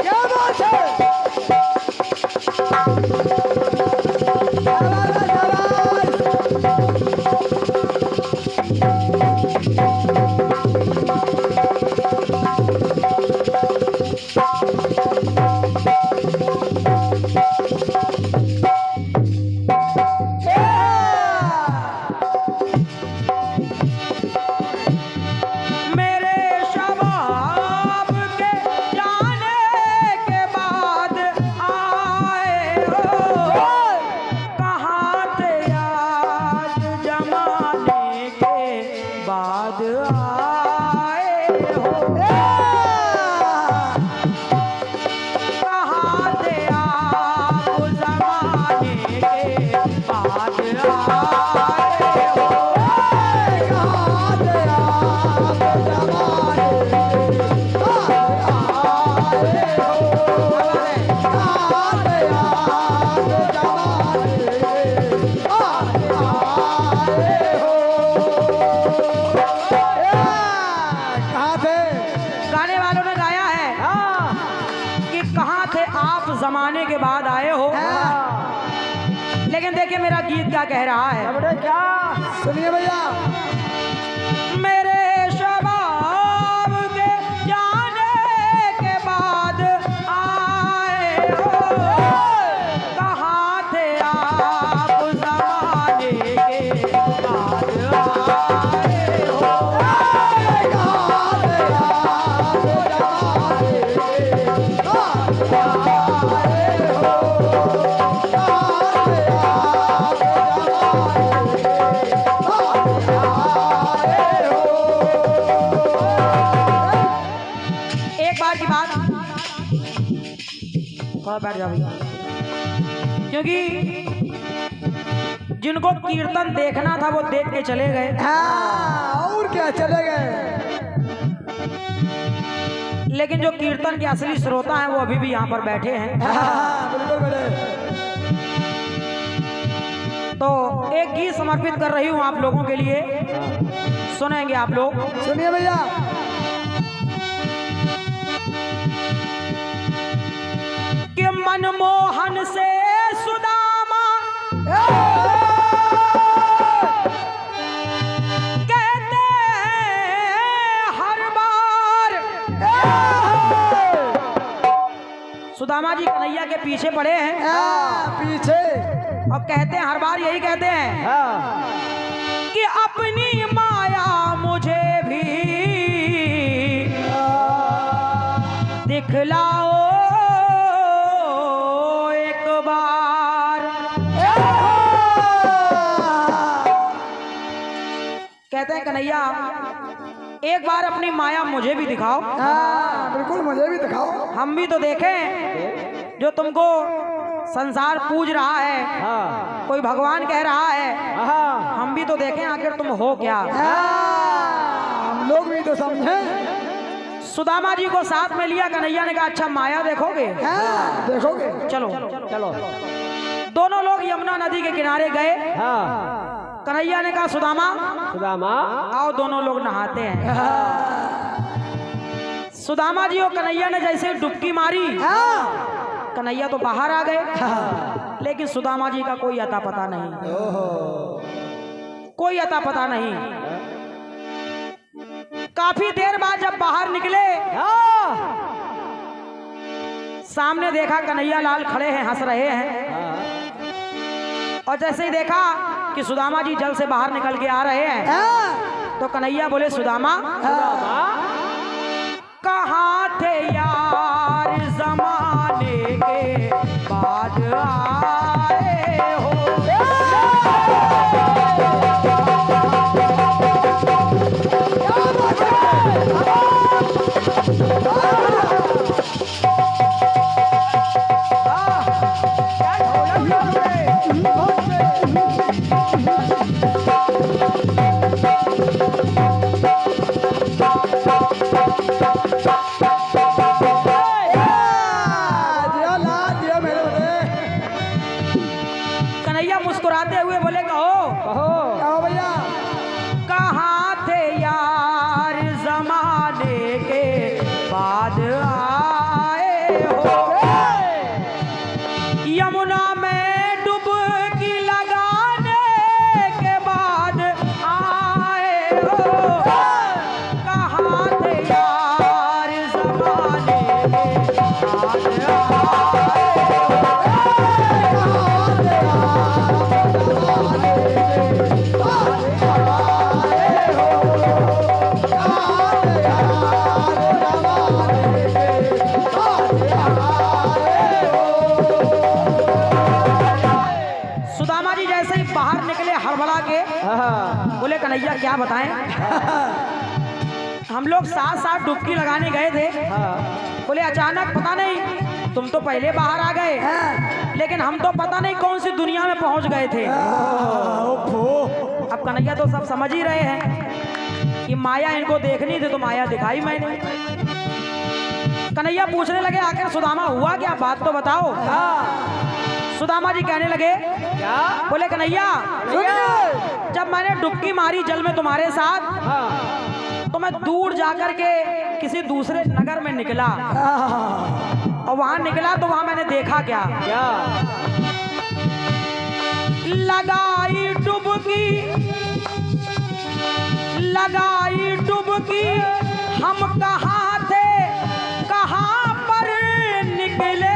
क्या बात है? जमाने के बाद आए हो। लेकिन देखिए मेरा गीत क्या कह रहा है। क्या सुनिए भैया। मेरे शबाब के जाने के बाद आए हो, कहाँ थे आप जमाने के बाद आए हो। बैठ जाओ क्योंकि जिनको कीर्तन देखना था वो देख के चले गए। और क्या चले गए। लेकिन जो कीर्तन के असली श्रोता हैं वो अभी भी यहाँ पर बैठे हैं। बिल्कुल बैठे। तो एक गीत समर्पित कर रही हूँ आप लोगों के लिए, सुनेंगे आप लोग। सुनिए भैया। कि मनमोहन से सुदामा कहते हर बार। सुदामा जी कन्हैया के पीछे पड़े हैं। पीछे और कहते हैं हर बार यही कहते हैं कि अपनी माया मुझे भी दिखलाओ एक बार। कहते हैं कन्हैया एक बार अपनी माया मुझे भी दिखाओ। बिल्कुल मुझे भी दिखाओ। हम भी तो देखें जो तुमको संसार पूज रहा है, कोई भगवान कह रहा है, हम भी तो देखें आखिर तुम हो क्या। हम लोग भी तो समझें। सुदामा जी को साथ में लिया। कन्हैया ने कहा अच्छा माया देखोगे? देखोगे। चलो चलो। दोनों लोग यमुना नदी के किनारे गए। कन्हैया ने कहा सुदामा आओ, दोनों लोग नहाते हैं। सुदामा जी और कन्हैया ने जैसे डुबकी मारी, कन्हैया तो बाहर आ गए, लेकिन सुदामा जी का कोई अता पता नहीं, कोई अता पता नहीं। काफी देर बाद जब बाहर निकले, सामने देखा कन्हैया लाल खड़े हैं, हंस रहे हैं। और जैसे ही देखा कि सुदामा जी जल से बाहर निकल के आ रहे हैं, तो कन्हैया बोले सुदामा कहाँ थे यार जमाने के बाद आए हो। कन्हैया क्या बताएं, हम लोग साथ साथ डुबकी लगाने गए थे। बोले अचानक पता नहीं, तुम तो पहले बाहर आ गए, लेकिन हम तो पता नहीं कौन सी दुनिया में पहुंच गए थे। अब कन्हैया तो सब समझ ही रहे हैं कि माया इनको देखनी थी, तो माया दिखाई मैंने। कन्हैया पूछने लगे आखिर सुदामा हुआ क्या, बात तो बताओ। सुदामा जी कहने लगे क्या? बोले कन्हैया जब मैंने डुबकी मारी जल में तुम्हारे साथ, तो मैं दूर जाकर के किसी दूसरे नगर में निकला, और वहां निकला तो वहां मैंने देखा क्या? लगाई डुबकी हम कहाँ थे, कहाँ पर निकले।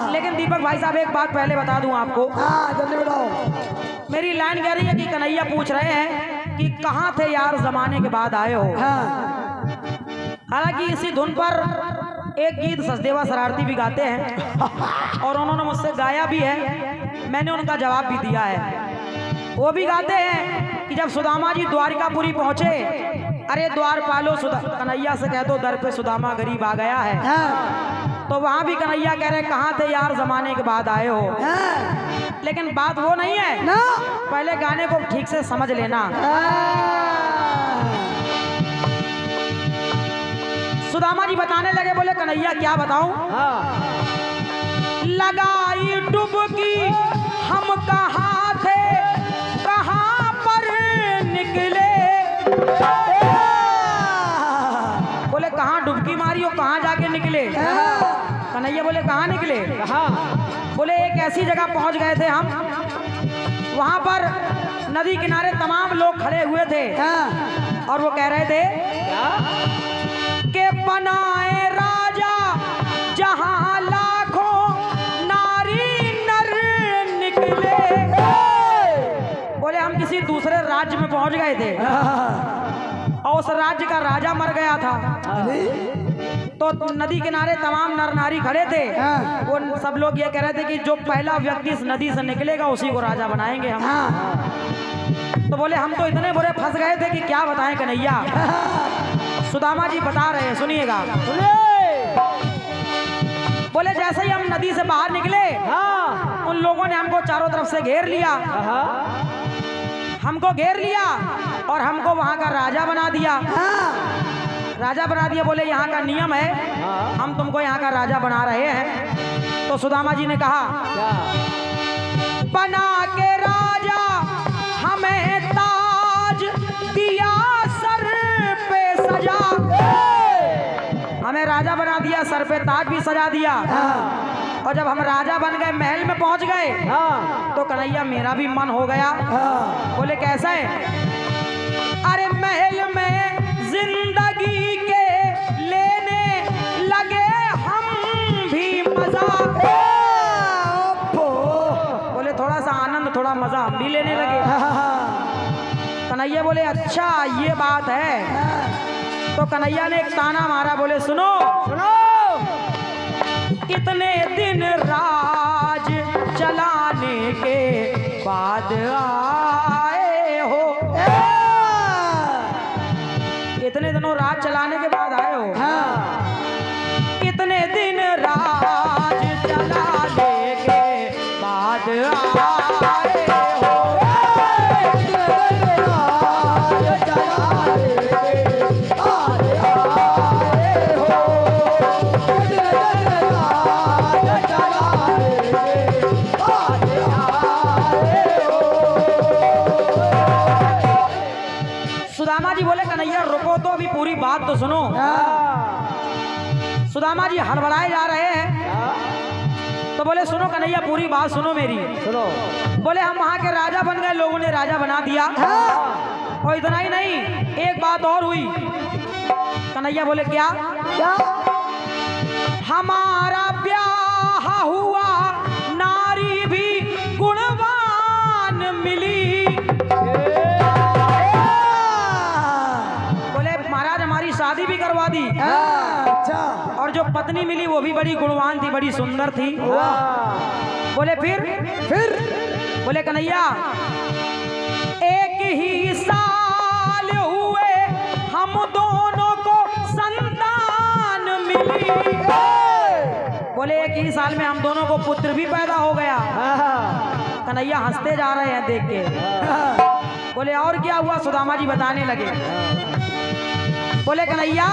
लेकिन दीपक भाई साहब एक बात पहले बता दूं आपको। जल्दी बताओ। मेरी लाइन कह रही है कि कन्हैया पूछ रहे हैं कि कहाँ थे यार जमाने के बाद आए हो। हालांकि इसी धुन पर एक गीत सचदेवा शरारती भी गाते हैं, और उन्होंने मुझसे गाया भी है, मैंने उनका जवाब भी दिया है। वो भी गाते हैं कि जब सुदामा जी द्वारिकापुरी पहुंचे, अरे द्वार पालो कन्हैया से कह दो दर पे सुदामा गरीब आ गया है। तो वहां भी कन्हैया कह रहे कहाँ थे यार जमाने के बाद आए हो। लेकिन बात वो नहीं है ना, पहले गाने को ठीक से समझ लेना। सुदामा जी बताने लगे, बोले कन्हैया क्या बताऊं। लगाई डुबकी हम कहाँ थे, कहाँ पर निकले। बोले कहाँ डुबकी मारी और कहाँ जाके निकले। कन्हैया बोले कहाँ निकले। बोले एक ऐसी जगह पहुंच गए थे हम, वहां पर नदी किनारे तमाम लोग खड़े हुए थे, और वो कह रहे थे के बनाए राजा जहां लाखों नारी नर निकले। बोले हम किसी दूसरे राज्य में पहुंच गए थे, और उस राज्य का राजा मर गया था। तो नदी किनारे तमाम नर नारी खड़े थे, वो सब लोग ये कह रहे थे कि जो पहला व्यक्ति इस नदी से निकलेगा उसी को राजा बनाएंगे हम। तो बोले हम तो इतने बुरे फंस गए थे कि क्या बताएं कन्हैया। सुदामा जी बता रहे हैं, सुनिएगा। बोले जैसे ही हम नदी से बाहर निकले, उन लोगों ने हमको चारों तरफ से घेर लिया, हमको घेर लिया और हमको वहां का राजा बना दिया। राजा बना दिया। बोले यहाँ का नियम है, हम तुमको यहाँ का राजा बना रहे हैं। तो सुदामा जी ने कहा बना के राजा हमें ताज दिया सर पे सजा। हमें राजा बना दिया, सर पे ताज भी सजा दिया। और जब हम राजा बन गए, महल में पहुंच गए, तो कन्हैया मेरा भी मन हो गया। बोले कैसा है। अरे महल में जिंदगी के लेने लगे हम भी मजा। बोले थोड़ा सा आनंद, थोड़ा मजा हम भी लेने लगे। कन्हैया बोले अच्छा ये बात है। तो कन्हैया ने एक ताना मारा, बोले सुनो सुनो, कितने दिन राज चलाने के बाद आए हो। कितने दिनों राज चलाने के बाद आए हो। कितने दिन राज चलाने के बाद आए हो। सुदामा जी बोले कन्हैया रुको तो अभी पूरी बात तो सुनो। सुदामा जी हड़बड़ाए जा रहे हैं। तो बोले सुनो कन्हैया पूरी बात सुनो मेरी। सुनो। बोले हम वहां के राजा बन गए, लोगों ने राजा बना दिया। और इतना ही नहीं, एक बात और हुई। कन्हैया बोले क्या क्या। हमारा ब्याह हुआ, नारी भी गुणवान मिली। शादी भी करवा दी। अच्छा। और जो पत्नी मिली वो भी बड़ी गुणवान थी, बड़ी सुंदर थी। बोले फिर बोले कन्हैया, एक ही साल हुए हम दोनों को संतान मिली। बोले एक ही साल में हम दोनों को पुत्र भी पैदा हो गया। कन्हैया हंसते जा रहे हैं देख के। बोले और क्या हुआ? सुदामा जी बताने लगे। बोले कन्हैया,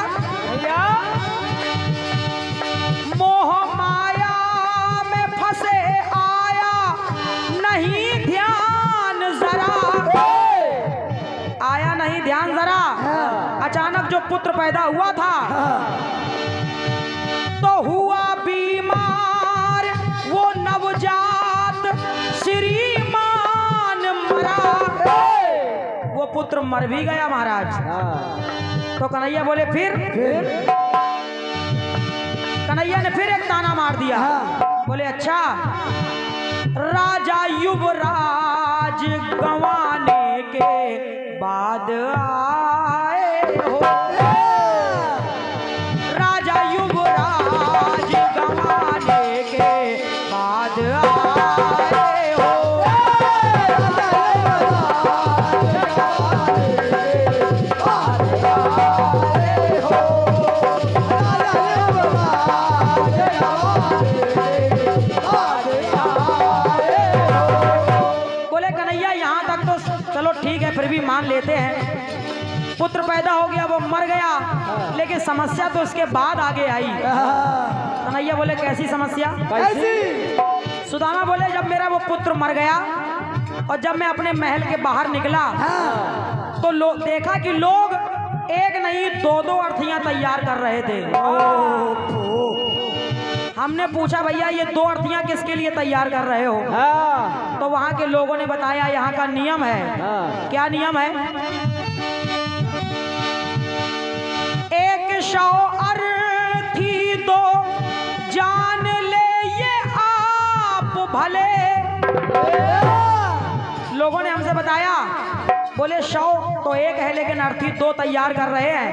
मोह माया में फंसे आया नहीं ध्यान जरा, आया नहीं ध्यान जरा। अचानक जो पुत्र पैदा हुआ था तो हुआ बीमार वो नवजात श्रीमान मरा। वो पुत्र मर भी गया महाराज। तो कन्हैया बोले फिर कन्हैया ने फिर एक ताना मार दिया। बोले अच्छा, राजा युवराज गंवाने के बाद आए हो, राजा युवराज गंवाने के बाद आए हो। चलो ठीक है, फिर भी मान लेते हैं पुत्र पैदा हो गया, वो मर गया, लेकिन समस्या तो उसके बाद आगे आई। कन्हैया बोले कैसी समस्या? कैसी? सुदामा बोले जब मेरा वो पुत्र मर गया और जब मैं अपने महल के बाहर निकला तो देखा कि लोग एक नहीं दो अर्थियां तैयार कर रहे थे। हमने पूछा भैया ये 2 अर्थियां किसके लिए तैयार कर रहे हो? तो वहां के लोगों ने बताया यहाँ का नियम है। क्या नियम है? 100 अर्थी 2 जान ले ये आप भले। लोगों ने हमसे बताया, बोले 100 तो 1 है लेकिन अर्थी 2 तैयार कर रहे हैं।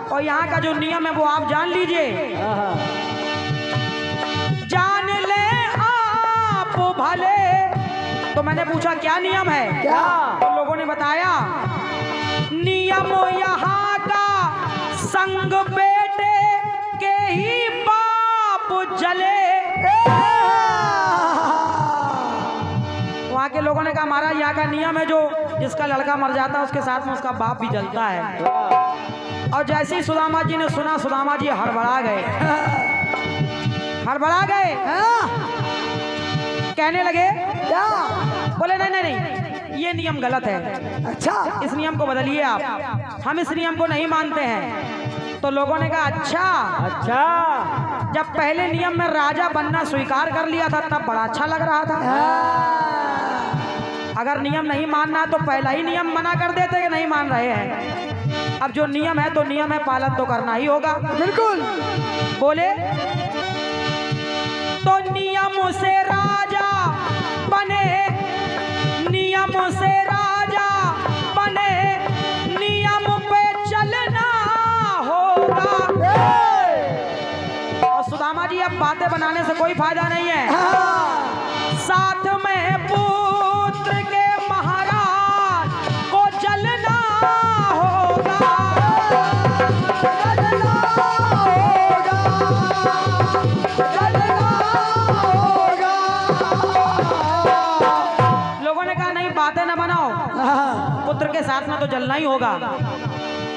और यहाँ का जो नियम है वो आप जान लीजिए। जान ले आप भले। तो मैंने पूछा क्या नियम है? क्या? तो लोगों ने बताया नियम यहाँ का संग बेटे के ही बाप जले। वहाँ के लोगों ने कहा महाराज यहाँ का नियम है जो जिसका लड़का मर जाता है उसके साथ में उसका बाप भी जलता है। और जैसे ही सुदामा जी ने सुना, सुदामा जी हड़बड़ा गए। कहने लगे क्या? बोले नहीं ये नियम गलत है। अच्छा, इस नियम को बदलिए आप, हम इस नियम को नहीं मानते हैं। तो लोगों ने कहा अच्छा, जब पहले नियम में राजा बनना स्वीकार कर लिया था तब बड़ा अच्छा लग रहा था। अगर नियम नहीं मानना तो पहला ही नियम मना कर देते कि नहीं मान रहे हैं। अब जो नियम है तो नियम है, पालन तो करना ही होगा। बिल्कुल। बोले तो नियम से राजा बने, नियम से राजा बने, नियम पे चलना होगा। और सुदामा जी अब बातें बनाने से कोई फायदा नहीं है। साथ में पुत्र के महाराज को चलना होगा। पुत्र के साथ में तो जलना ही होगा।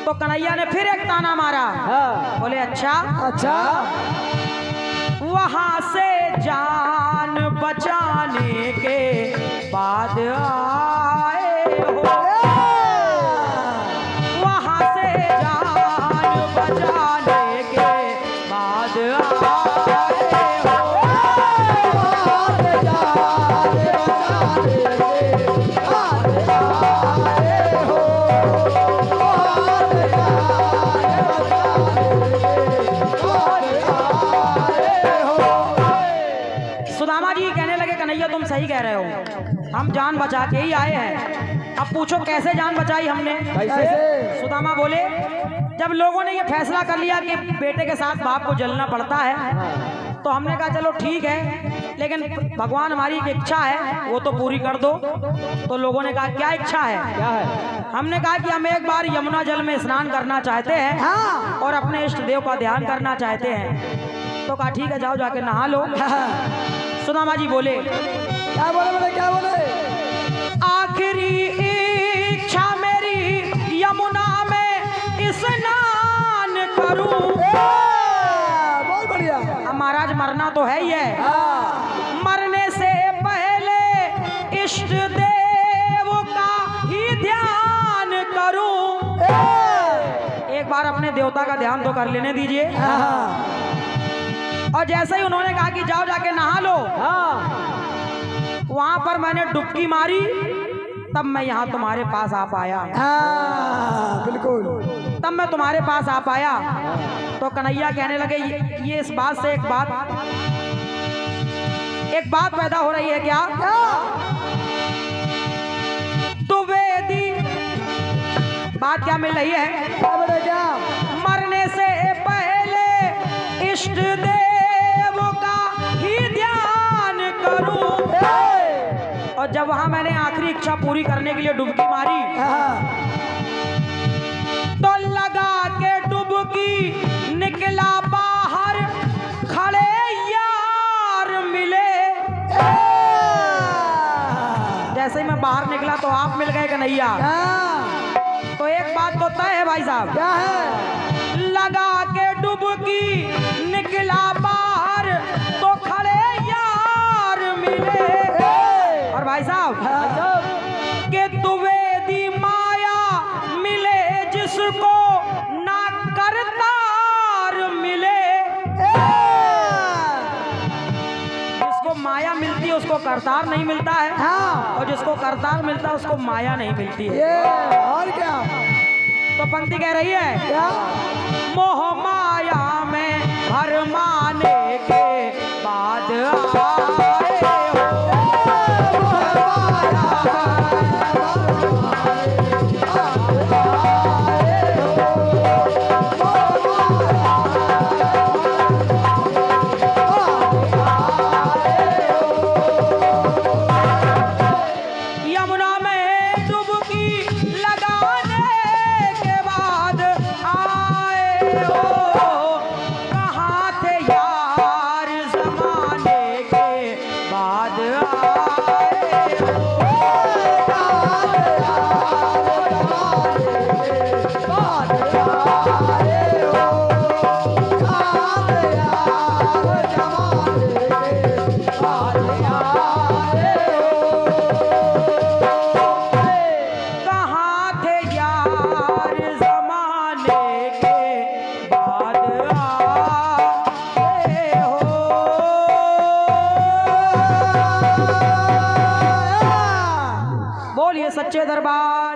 तो कन्हैया ने फिर एक ताना मारा। बोले अच्छा, वहां से जान बचाने के बाद आए हो, वहां से जान बचाने के बाद आए हो। सही कह रहे हो, हम जान बचा के ही आए हैं। अब पूछो कैसे जान बचाई हमने? कैसे? सुदामा बोले, जब लोगों ने ये फैसला कर लिया कि बेटे के साथ बाप को जलना पड़ता है, तो हमने कहा चलो ठीक है, लेकिन भगवान हमारी एक इच्छा है वो तो पूरी कर दो। तो लोगों ने कहा क्या इच्छा है? क्या है? हमने कहा कि हम एक बार यमुना जल में स्नान करना चाहते हैं हाँ। और अपने इष्ट देव का ध्यान करना चाहते हैं। तो कहा ठीक है, जाओ जाके नहा लो। सुदामा जी बोले, क्या बोले? क्या बोले? आखिरी इच्छा मेरी यमुना में स्नान करूं। बहुत बढ़िया। अब महाराज मरना तो है ही है, हाँ। मरने से पहले इष्ट देव का ही ध्यान करूं। एक बार अपने देवता का ध्यान तो कर लेने दीजिए। हाँ। और जैसे ही उन्होंने कहा कि जाओ जाके नहा लो, हाँ। वहां पर मैंने डुबकी मारी, तब मैं यहाँ तुम्हारे पास आ पाया। हाँ, बिल्कुल। तब मैं तुम्हारे पास आ पाया। तो कन्हैया कहने लगे, ये इस बात से एक बात पैदा हो रही है क्या? तो वेदी बात क्या मिल रही है? क्या बोले? क्या? मरने से पहले इष्ट देव का ही ध्यान करूं। और जब वहां मैंने आखिरी इच्छा पूरी करने के लिए डुबकी मारी, हाँ। तो लगा के डुबकी निकला बाहर, खड़े यार मिले। जैसे ही मैं बाहर निकला तो आप मिल गए कन्हैया। हाँ। तो एक बात तो तय है भाई साहब, क्या है? लगा के डुबकी निकला बाहर तो खड़े यार मिले। और भाई साहब के द्विवेदी माया मिले, जिसको ना करतार मिले। जिसको माया मिलती है उसको करतार नहीं मिलता है, हाँ। और जिसको करतार मिलता है उसको माया नहीं मिलती है। ये और क्या? तो पंक्ति कह रही है, क्या? मोह माया में हर माने के बाद आए हो। यमुना में डुबकी लगाने के बाद आए हो। कहाँ थे यार जमाने के बाद आए हो। कहाँ थे यार जमाने के बाद आए हो। बोलिए सच्चे दरबार।